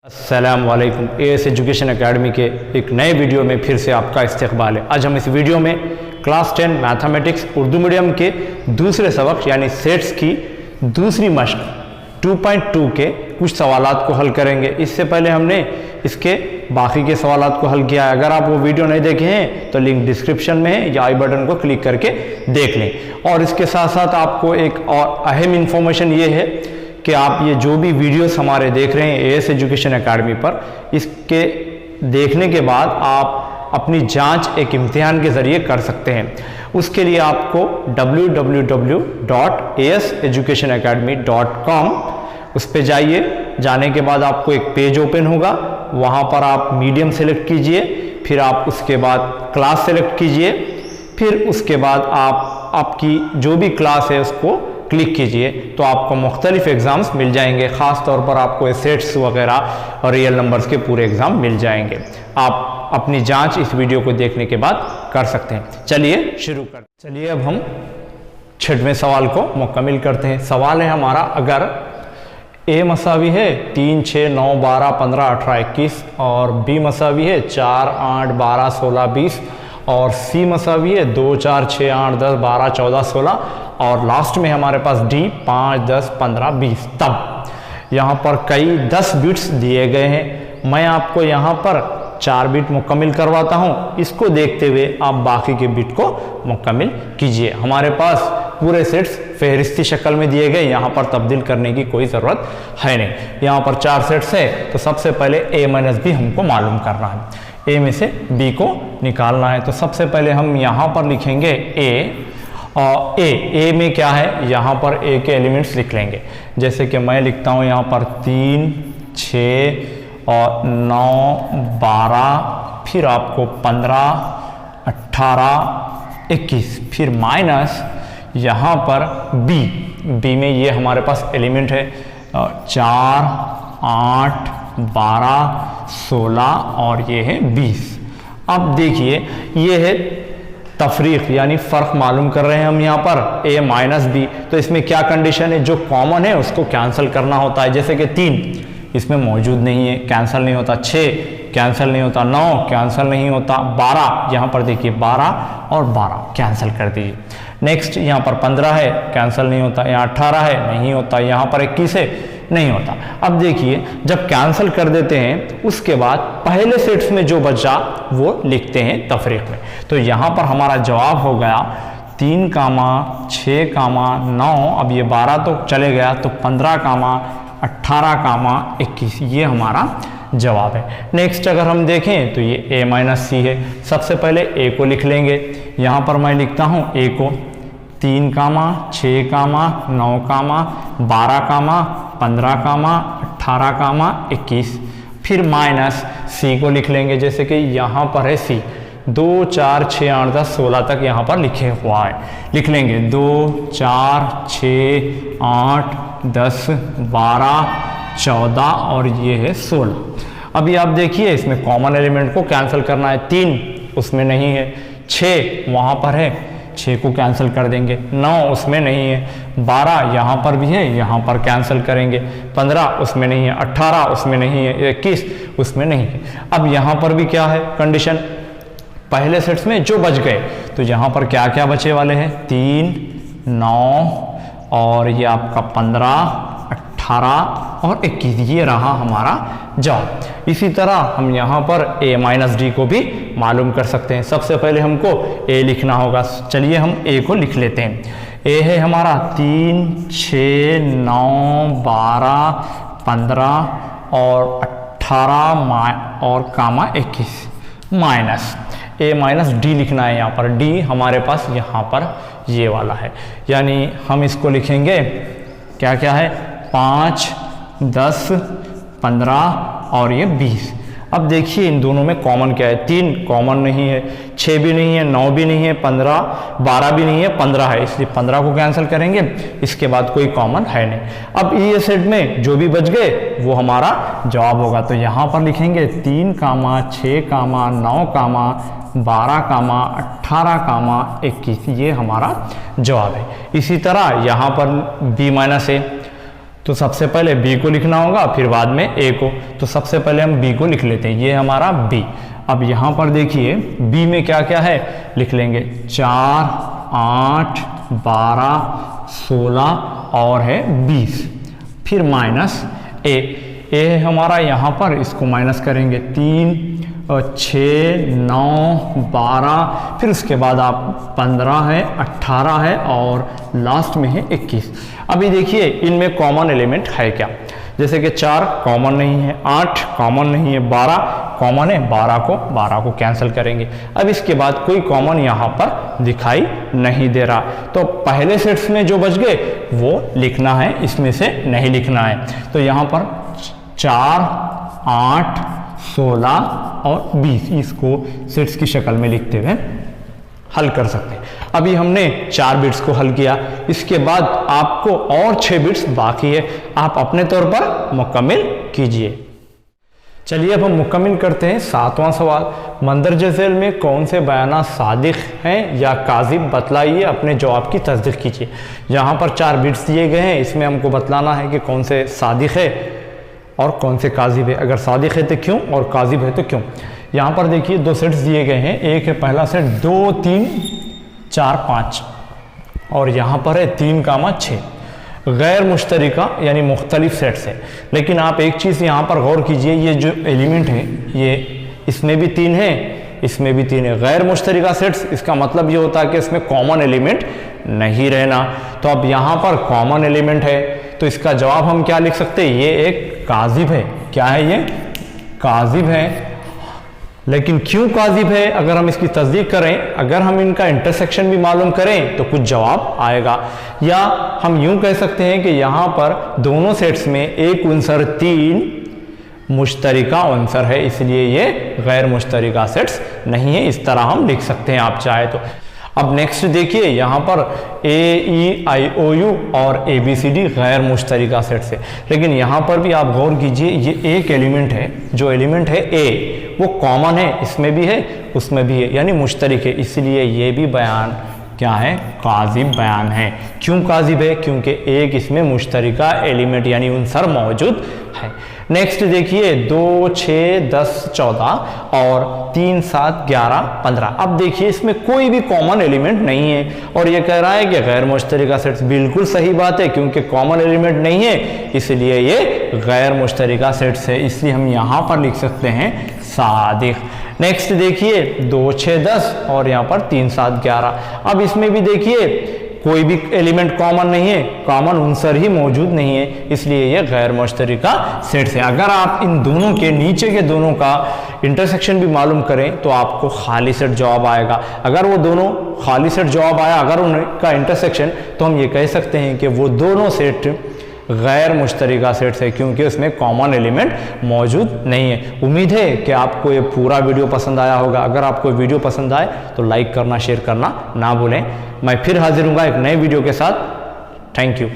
अस्सलाम वालेकुम। As education academy के एक नए वीडियो में फिर से आपका इस्तकबाल है। आज हम इस वीडियो में क्लास 10 मैथमेटिक्स उर्दू मीडियम के दूसरे सबक यानी सेट्स की दूसरी मश्क 2.2 के कुछ सवालात को हल करेंगे। इससे पहले हमने इसके बाकी के सवालात को हल किया है। अगर आप वो वीडियो नहीं देखे हैं तो लिंक डिस्क्रिप्शन में है या आई बटन को क्लिक करके देख लें। और इसके साथ साथ आपको एक और अहम इंफॉर्मेशन ये है कि आप ये जो भी वीडियोस हमारे देख रहे हैं एएस एजुकेशन एकेडमी पर, इसके देखने के बाद आप अपनी जांच एक इम्तिहान के ज़रिए कर सकते हैं। उसके लिए आपको www.aseducationacademy.com उस पर जाइए। जाने के बाद आपको एक पेज ओपन होगा, वहाँ पर आप मीडियम सेलेक्ट कीजिए, फिर आप उसके बाद क्लास सेलेक्ट कीजिए, फिर उसके बाद आप आपकी जो भी क्लास है उसको क्लिक कीजिए तो आपको मुख्तलिफ एग्ज़ाम्स मिल जाएंगे। ख़ास तौर पर आपको सेट्स वगैरह और रियल नंबर्स के पूरे एग्ज़ाम मिल जाएंगे। आप अपनी जांच इस वीडियो को देखने के बाद कर सकते हैं। चलिए शुरू करते हैं। चलिए अब हम 6वें सवाल को मुकम्मल करते हैं। सवाल है हमारा, अगर ए मसावी है 3, 6, 9, 12, 15, 18, 21 और बी मसावी है 4, 8, 12, 16, 20 और सी मसावी है 2, 4, 6, 8, 10, 12, 14, 16 और लास्ट में हमारे पास डी 5, 10, 15, 20। तब यहाँ पर कई 10 बिट्स दिए गए हैं। मैं आपको यहाँ पर 4 बिट मुकम्मल करवाता हूँ। इसको देखते हुए आप बाकी के बिट को मुकम्मल कीजिए। हमारे पास पूरे सेट्स फहरिस्ती शक्ल में दिए गए, यहाँ पर तब्दील करने की कोई ज़रूरत है नहीं। यहाँ पर 4 सेट्स है तो सबसे पहले a माइनस बी हमको मालूम करना है। a में से b को निकालना है। तो सबसे पहले हम यहाँ पर लिखेंगे a और a में क्या है, यहाँ पर a के एलिमेंट्स लिख लेंगे। जैसे कि मैं लिखता हूँ यहाँ पर 3, 6 और 9, 12, फिर आपको 15, 18, 21, फिर माइनस यहाँ पर b में ये हमारे पास एलिमेंट है 4, 8, 12, 16 और ये है 20। अब देखिए ये है तफरीक यानी फ़र्क मालूम कर रहे हैं हम यहाँ पर a माइनस बी। तो इसमें क्या कंडीशन है, जो कॉमन है उसको कैंसिल करना होता है। जैसे कि 3 इसमें मौजूद नहीं है, कैंसिल नहीं होता। 6 कैंसिल नहीं होता। 9 कैंसिल नहीं होता। 12 यहाँ पर देखिए 12 और 12 कैंसिल कर दीजिए। नेक्स्ट यहाँ पर 15 है, कैंसिल नहीं होता। यहाँ 18 है, नहीं होता। यहाँ पर 21 है, नहीं होता। अब देखिए जब कैंसिल कर देते हैं उसके बाद पहले सेट्स में जो बचा वो लिखते हैं तफरीक में। तो यहाँ पर हमारा जवाब हो गया 3, 6, 9। अब ये 12 तो चले गया तो 15, 18, 21 ये हमारा जवाब है। नेक्स्ट अगर हम देखें तो ये a माइनस सी है। सबसे पहले a को लिख लेंगे। यहाँ पर मैं लिखता हूँ a को 3, 6, 9, 12, 15, 18, 21, फिर माइनस सी को लिख लेंगे। जैसे कि यहाँ पर है सी 2, 4, 6, 8, 10, 16 तक यहाँ पर लिखे हुआ है। लिख लेंगे 2, 4, 6, 8, 10, 12, 14 और ये है 16। अभी आप देखिए इसमें कॉमन एलिमेंट को कैंसिल करना है। 3 उसमें नहीं है, 6 वहाँ पर है, 6 को कैंसिल कर देंगे। 9 उसमें नहीं है, 12 यहाँ पर भी है, यहाँ पर कैंसिल करेंगे। 15 उसमें नहीं है, 18 उसमें नहीं है, 21 उसमें नहीं है। अब यहाँ पर भी क्या है कंडीशन, पहले सेट्स में जो बच गए तो यहाँ पर क्या क्या बचे वाले हैं 3, 9 और ये आपका 15, 18 और 21 ये रहा हमारा जवाब। इसी तरह हम यहाँ पर a माइनस डी को भी मालूम कर सकते हैं। सबसे पहले हमको a लिखना होगा। चलिए हम a को लिख लेते हैं। a है हमारा 3, 6, 9, 12, 15 और 18 और 21 माइनस a माइनस डी लिखना है। यहाँ पर d हमारे पास यहाँ पर ये वाला है, यानी हम इसको लिखेंगे क्या क्या है 5, 10, 15 और ये 20। अब देखिए इन दोनों में कॉमन क्या है, 3 कॉमन नहीं है, 6 भी नहीं है, 9 भी नहीं है, 15, 12 भी नहीं है, 15 है, इसलिए 15 को कैंसिल करेंगे। इसके बाद कोई कॉमन है नहीं। अब ये सेट में जो भी बच गए वो हमारा जवाब होगा। तो यहाँ पर लिखेंगे 3, 6, 9, 12, 18, 21 ये हमारा जवाब है। इसी तरह यहाँ पर b माइनस है तो सबसे पहले बी को लिखना होगा, फिर बाद में ए को। तो सबसे पहले हम बी को लिख लेते हैं, ये हमारा बी। अब यहाँ पर देखिए बी में क्या क्या है, लिख लेंगे 4, 8, 12, 16 और है 20, फिर माइनस ए है हमारा यहाँ पर, इसको माइनस करेंगे 3, 6, 9, 12, फिर उसके बाद आप 15 है, 18 है और लास्ट में है 21। अभी देखिए इनमें कॉमन एलिमेंट है क्या, जैसे कि 4 कॉमन नहीं है, 8 कॉमन नहीं है, 12 कॉमन है, 12 को कैंसिल करेंगे। अब इसके बाद कोई कॉमन यहाँ पर दिखाई नहीं दे रहा, तो पहले सेट्स में जो बच गए वो लिखना है, इसमें से नहीं लिखना है। तो यहाँ पर 4, 8, 16 और 20 इसको सेट्स की शक्ल में लिखते हुए हल कर सकते हैं। अभी हमने 4 बिट्स को हल किया, इसके बाद आपको और 6 बिट्स बाकी है, आप अपने तौर पर मुकम्मल कीजिए। चलिए अब हम मुकम्मल करते हैं 7वां सवाल। मंदरजा झैल में कौन से बयाना सादिक हैं या काजिब, बतलाइए, अपने जवाब की तस्दीक कीजिए। यहाँ पर 4 बिट्स दिए गए हैं, इसमें हमको बतलाना है कि कौन से सादिक है और कौन से काजिब है। अगर सादिक है तो क्यों और काजिब है तो क्यों। यहाँ पर देखिए 2 सेट्स दिए गए हैं, एक है पहला सेट 2, 3, 4, 5 और यहाँ पर है 3, 6 गैर मुश्तरिका यानी मुख्तलिफ सेट्स है। लेकिन आप एक चीज़ यहाँ पर गौर कीजिए, ये जो एलिमेंट है ये इसमें भी 3 है, इसमें भी 3 है। गैर मुश्तरिका सेट्स इसका मतलब ये होता है कि इसमें कॉमन एलिमेंट नहीं रहना। तो अब यहाँ पर कॉमन एलिमेंट है, तो इसका जवाब हम क्या लिख सकते हैं, ये एक काजिब है। क्या है ये, काजिब है। लेकिन क्यों काजिब है, अगर हम इसकी तस्दीक करें, अगर हम इनका इंटरसेक्शन भी मालूम करें तो कुछ जवाब आएगा। या हम यूं कह सकते हैं कि यहाँ पर दोनों सेट्स में एक उनसर 3 मुश्तरिका उनसर है, इसलिए ये गैर मुश्तरिका सेट्स नहीं है। इस तरह हम लिख सकते हैं आप चाहे तो। अब नेक्स्ट देखिए यहाँ पर AEIOU और ABCD गैर मुश्तरिका सेट्स है, लेकिन यहाँ पर भी आप गौर कीजिए, ये एक एलिमेंट है, जो एलिमेंट है A वो कॉमन है, इसमें भी है उसमें भी है, यानी मुश्तरिक है, इसलिए ये भी बयान क्या है, काजिब बयान है। क्यों काजिब है, क्योंकि एक इसमें मुश्तरिका एलिमेंट यानी उनसर मौजूद है। नेक्स्ट देखिए 2, 6, 10, 14 और 3, 7, 11, 15। अब देखिए इसमें कोई भी कॉमन एलिमेंट नहीं है और ये कह रहा है कि गैर मुश्तरिका सेट्स। बिल्कुल सही बात है, क्योंकि कॉमन एलिमेंट नहीं है इसलिए ये गैर मुश्तरिका सेट्स है, इसलिए हम यहाँ पर लिख सकते हैं सादिक। नेक्स्ट देखिए 2, 6, 10 और यहाँ पर 3, 7, 11। अब इसमें भी देखिए कोई भी एलिमेंट कॉमन नहीं है, कॉमन उनसर ही मौजूद नहीं है, इसलिए ये गैर मुश्तरिका सेट्स है। अगर आप इन दोनों के नीचे के दोनों का इंटरसेक्शन भी मालूम करें तो आपको खाली सेट जवाब आएगा। अगर वो दोनों खाली सेट जवाब आया, अगर उनका इंटरसेक्शन, तो हम ये कह सकते हैं कि वो दोनों सेट गैर मुश्तरिका सेट्स है, क्योंकि उसमें कॉमन एलिमेंट मौजूद नहीं है। उम्मीद है कि आपको ये पूरा वीडियो पसंद आया होगा। अगर आपको वीडियो पसंद आए तो लाइक करना, शेयर करना ना भूलें। मैं फिर हाजिर हूँगा एक नए वीडियो के साथ। Thank you.